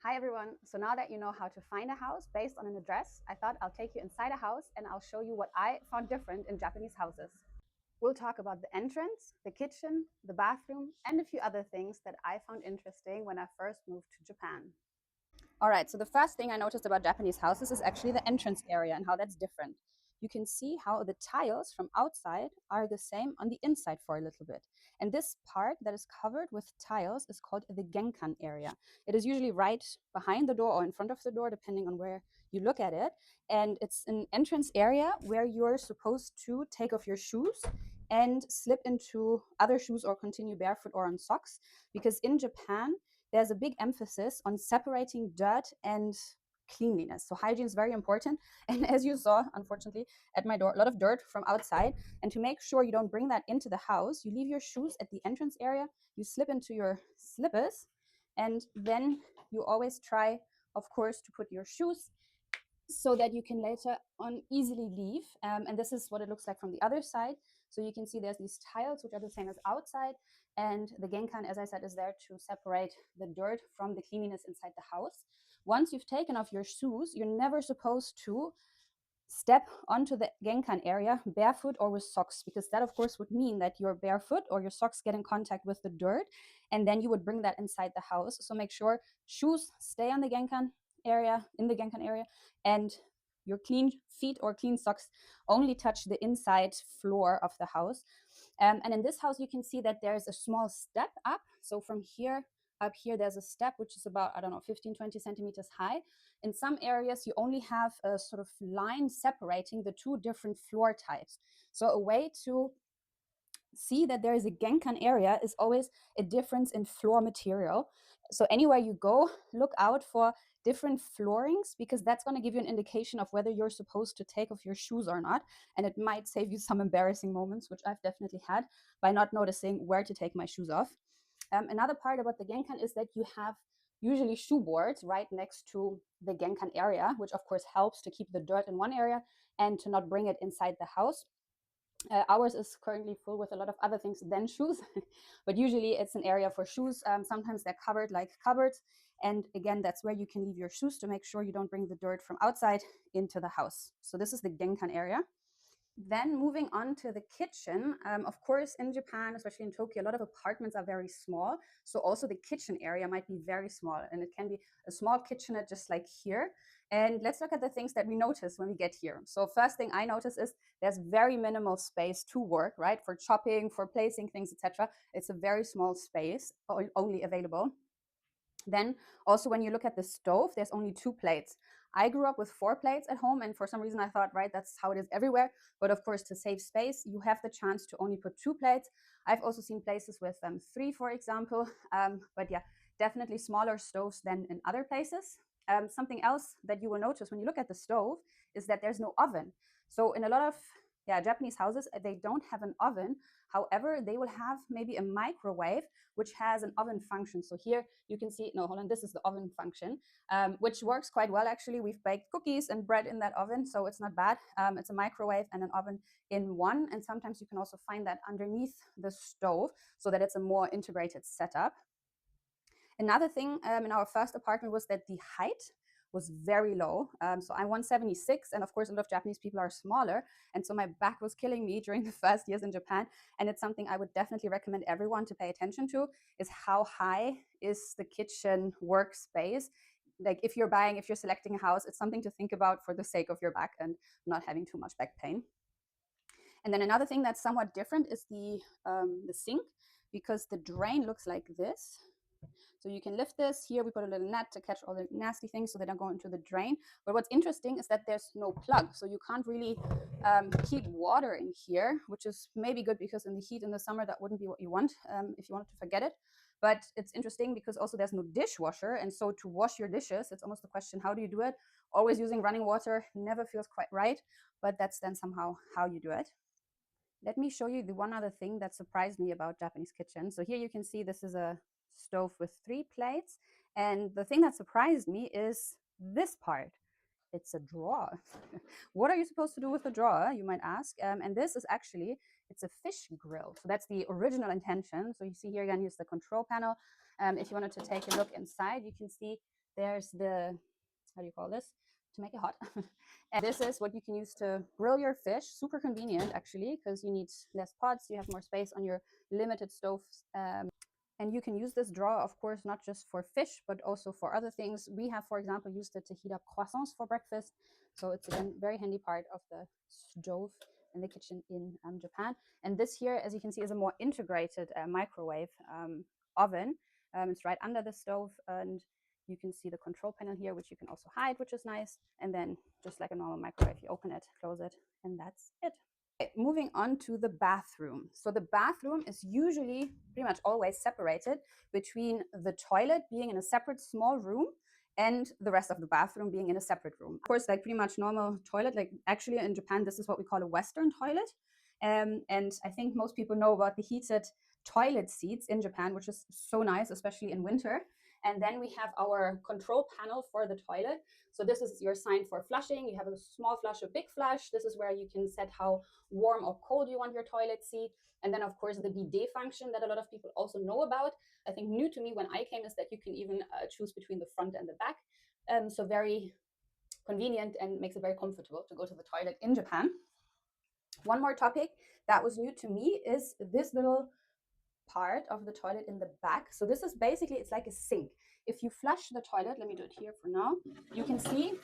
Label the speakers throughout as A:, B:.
A: Hi everyone. So now that you know how to find a house based on an address, I thought I'll take you inside a house and I'll show you what I found different in Japanese houses. We'll talk about the entrance, the kitchen, the bathroom, and a few other things that I found interesting when I first moved to Japan. All right, so the first thing I noticed about Japanese houses is actually the entrance area and how that's different. You can see how the tiles from outside are the same on the inside for a little bit. And this part that is covered with tiles is called the genkan area. It is usually right behind the door or in front of the door, depending on where you look at it. And it's an entrance area where you're supposed to take off your shoes and slip into other shoes or continue barefoot or on socks. Because in Japan, there's a big emphasis on separating dirt and cleanliness. So hygiene is very important. And as you saw, unfortunately, at my door, a lot of dirt from outside. And to make sure you don't bring that into the house, you leave your shoes at the entrance area, you slip into your slippers, and then you always try, of course, to put your shoes so that you can later on easily leave. And this is what it looks like from the other side. So you can see there's these tiles, which are the same as outside. And the genkan, as I said, is there to separate the dirt from the cleanliness inside the house. Once you've taken off your shoes, you're never supposed to step onto the genkan area barefoot or with socks, because that of course would mean that your barefoot or your socks get in contact with the dirt, and then you would bring that inside the house. So make sure shoes stay on the genkan area, in the genkan area, and your clean feet or clean socks only touch the inside floor of the house. And in this house, you can see that there's a small step up. So from here up here, there's a step which is about, I don't know, 15, 20 centimeters high. In some areas, you only have a sort of line separating the two different floor types. So a way to see that there is a genkan area is always a difference in floor material. So anywhere you go, look out for different floorings, because that's going to give you an indication of whether you're supposed to take off your shoes or not. And it might save you some embarrassing moments, which I've definitely had, by not noticing where to take my shoes off. Another part about the genkan is that you have usually shoe boards right next to the genkan area, which of course helps to keep the dirt in one area and to not bring it inside the house. Ours is currently full with a lot of other things than shoes, but usually it's an area for shoes. Sometimes they're covered like cupboards. And again, that's where you can leave your shoes to make sure you don't bring the dirt from outside into the house. So this is the genkan area. Then moving on to the kitchen, of course, in Japan, especially in Tokyo, a lot of apartments are very small. So also the kitchen area might be very small, and it can be a small kitchenette just like here. And let's look at the things that we notice when we get here. So first thing I notice is there's very minimal space to work, right? For chopping, for placing things, etc. It's a very small space only available. Then also when you look at the stove, there's only 2 plates. I grew up with 4 plates at home, and for some reason I thought, right, that's how it is everywhere. But of course, to save space, you have the chance to only put 2 plates. I've also seen places with 3, for example. But yeah, definitely smaller stoves than in other places. Something else that you will notice when you look at the stove is that there's no oven. So in a lot of Japanese houses, they don't have an oven. However, they will have maybe a microwave, which has an oven function. So here you can see, no, hold on, this is the oven function, which works quite well, actually. We've baked cookies and bread in that oven, so it's not bad. It's a microwave and an oven in one. And sometimes you can also find that underneath the stove so that it's a more integrated setup. Another thing in our first apartment was that the height was very low. So I'm 176, and of course, a lot of Japanese people are smaller. And so my back was killing me during the first years in Japan. And it's something I would definitely recommend everyone to pay attention to, is how high is the kitchen workspace. Like if you're selecting a house, it's something to think about for the sake of your back and not having too much back pain. And then another thing that's somewhat different is the sink, because the drain looks like this. So you can lift this. Here we put a little net to catch all the nasty things so they don't go into the drain. But what's interesting is that there's no plug. So you can't really keep water in here, which is maybe good because in the heat in the summer, that wouldn't be what you want if you wanted to forget it. But it's interesting because also there's no dishwasher. And so to wash your dishes, it's almost a question, how do you do it? Always using running water never feels quite right. But that's then somehow how you do it. Let me show you the one other thing that surprised me about Japanese kitchen. So here you can see this is a stove with 3 plates. And the thing that surprised me is this part. It's a drawer. What are you supposed to do with a drawer, you might ask? And this is actually, it's a fish grill. So that's the original intention. So you see here again, here's the control panel. If you wanted to take a look inside, you can see there's the, how do you call this? To make it hot. And this is what you can use to grill your fish. Super convenient, actually, because you need less pots. You have more space on your limited stoves. And you can use this drawer, of course, not just for fish, but also for other things. We have, for example, used it to heat up croissants for breakfast. So it's, again, very handy part of the stove in the kitchen in Japan. And this here, as you can see, is a more integrated microwave oven. It's right under the stove, and you can see the control panel here, which you can also hide, which is nice. And then just like a normal microwave, you open it, close it, and that's it. Okay, moving on to the bathroom. So the bathroom is usually pretty much always separated between the toilet being in a separate small room and the rest of the bathroom being in a separate room. Of course, like pretty much normal toilet, like actually in Japan, this is what we call a Western toilet. And I think most people know about the heated toilet seats in Japan, which is so nice, especially in winter. And then we have our control panel for the toilet. So this is your sign for flushing. You have a small flush, a big flush. This is where you can set how warm or cold you want your toilet seat. And then, of course, the bidet function that a lot of people also know about. I think new to me when I came is that you can even choose between the front and the back. So very convenient and makes it very comfortable to go to the toilet in Japan. One more topic that was new to me is this little part of the toilet in the back. So this is basically, it's like a sink. If you flush the toilet, let me do it here for now, you can see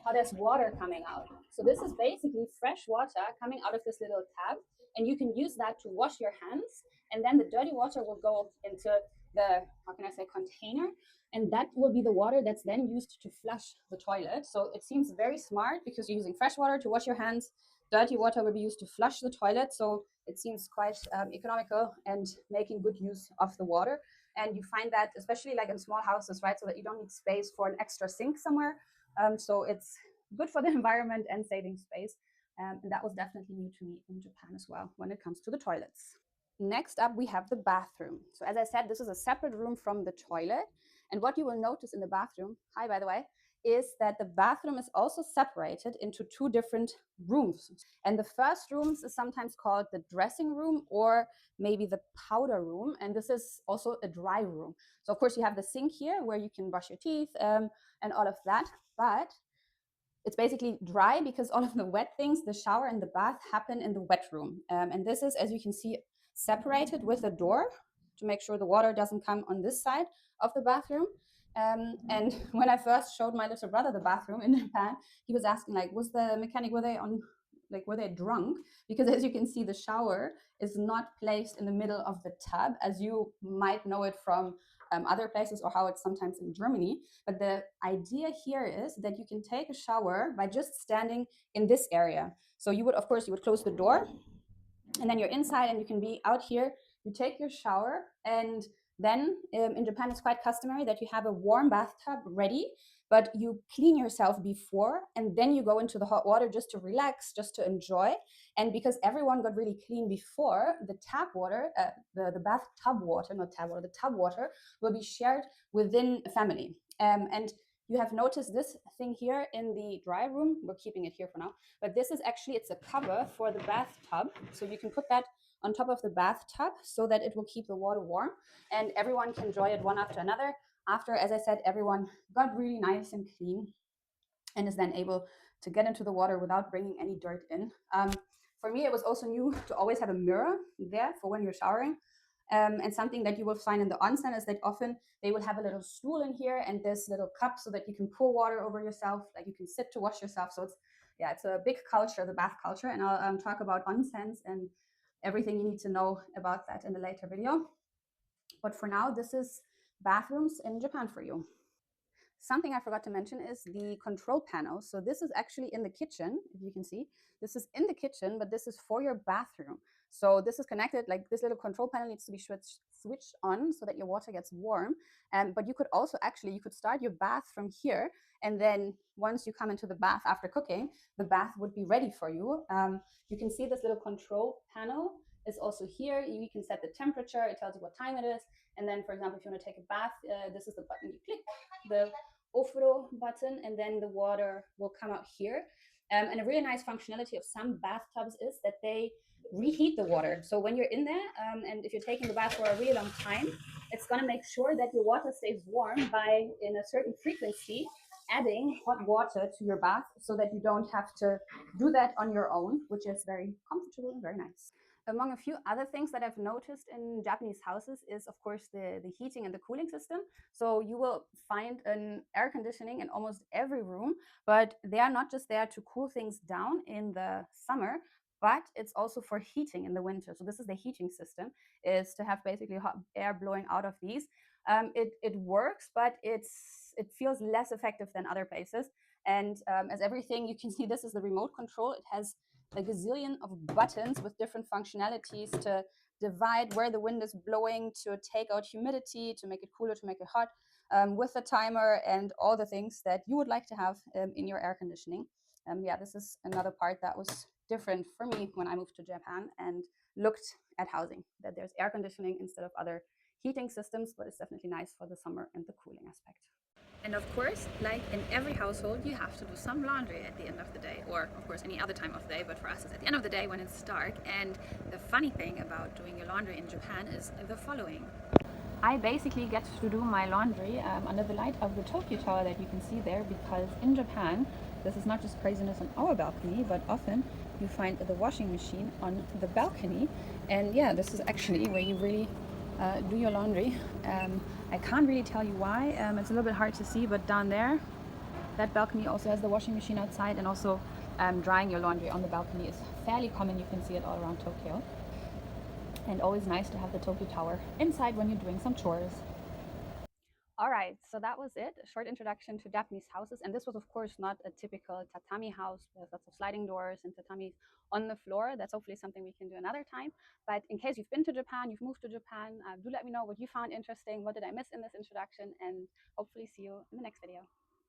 A: how there's water coming out. So this is basically fresh water coming out of this little tab, and you can use that to wash your hands, and then the dirty water will go into the, how can I say, container, and that will be the water that's then used to flush the toilet. So it seems very smart because you're using fresh water to wash your hands, dirty water will be used to flush the toilet. So it seems quite economical and making good use of the water. And you find that especially like in small houses, right? So that you don't need space for an extra sink somewhere. So it's good for the environment and saving space. And that was definitely new to me in Japan as well when it comes to the toilets. Next up, we have the bathroom. So as I said, this is a separate room from the toilet. And what you will notice in the bathroom, hi, by the way, is that the bathroom is also separated into two different rooms. And the first room is sometimes called the dressing room or maybe the powder room. And this is also a dry room. So of course you have the sink here where you can brush your teeth and all of that, but it's basically dry because all of the wet things, the shower and the bath, happen in the wet room. And this is, as you can see, separated with a door to make sure the water doesn't come on this side of the bathroom. And when I first showed my little brother the bathroom in Japan, he was asking, like, was the mechanic, were they drunk? Because as you can see, the shower is not placed in the middle of the tub, as you might know it from other places or how it's sometimes in Germany. But the idea here is that you can take a shower by just standing in this area. So you would, of course, you would close the door and then you're inside and you can be out here. You take your shower, and then in Japan, it's quite customary that you have a warm bathtub ready, but you clean yourself before, and then you go into the hot water just to relax, just to enjoy. And because everyone got really clean before, the tap water, the bathtub water, not tap water, the tub water will be shared within a family. And you have noticed this thing here in the dry room. We're keeping it here for now, but this is actually, it's a cover for the bathtub. So you can put that on top of the bathtub so that it will keep the water warm and everyone can enjoy it one after another. After, as I said, everyone got really nice and clean and is then able to get into the water without bringing any dirt in. For me, it was also new to always have a mirror there for when you're showering. And something that you will find in the onsen is that often they will have a little stool in here and this little cup so that you can pour water over yourself, like you can sit to wash yourself. So it's a big culture, the bath culture. And I'll talk about onsens and everything you need to know about that in a later video. But for now, this is bathrooms in Japan for you. Something I forgot to mention is the control panel. So this is actually in the kitchen, if you can see. This is in the kitchen, but this is for your bathroom. So this is connected, like this little control panel needs to be switched on so that your water gets warm. But you could also actually, you could start your bath from here. And then once you come into the bath after cooking, the bath would be ready for you. You can see this little control panel is also here. You can set the temperature. It tells you what time it is. And then, for example, if you want to take a bath, this is the button you click, the ofuro button, and then the water will come out here. And a really nice functionality of some bathtubs is that they reheat the water. So when you're in there, and if you're taking the bath for a really long time, It's going to make sure that your water stays warm by, in a certain frequency, adding hot water to your bath so that you don't have to do that on your own, which is very comfortable and very nice. Among a few other things that I've noticed in Japanese houses is, of course, the heating and the cooling system. So you will find an air conditioning in almost every room, but they are not just there to cool things down in the summer, but it's also for heating in the winter. So this is the heating system, is to have basically hot air blowing out of these. It works, but it feels less effective than other places. And as everything, you can see this is the remote control. It has a gazillion of buttons with different functionalities to divide where the wind is blowing, to take out humidity, to make it cooler, to make it hot, with a timer and all the things that you would like to have in your air conditioning. Yeah, this is another part that was different for me when I moved to Japan and looked at housing, that there's air conditioning instead of other heating systems, but it's definitely nice for the summer and the cooling aspect. And of course, like in every household, you have to do some laundry at the end of the day, or of course any other time of day, but for us it's at the end of the day when it's dark. And the funny thing about doing your laundry in Japan is the following. I basically get to do my laundry under the light of the Tokyo Tower that you can see there, because in Japan, this is not just craziness on our balcony, but often you find the washing machine on the balcony. And yeah, this is actually where you really do your laundry. I can't really tell you why. It's a little bit hard to see, but down there, that balcony also has the washing machine outside, and also drying your laundry on the balcony is fairly common. You can see it all around Tokyo. And always nice to have the Tokyo Tower inside when you're doing some chores. All right, so that was it, a short introduction to Japanese houses. And this was, of course, not a typical tatami house with lots of sliding doors and tatamis on the floor. That's hopefully something we can do another time. But in case you've been to Japan, you've moved to Japan, do let me know what you found interesting, what did I miss in this introduction, and hopefully see you in the next video.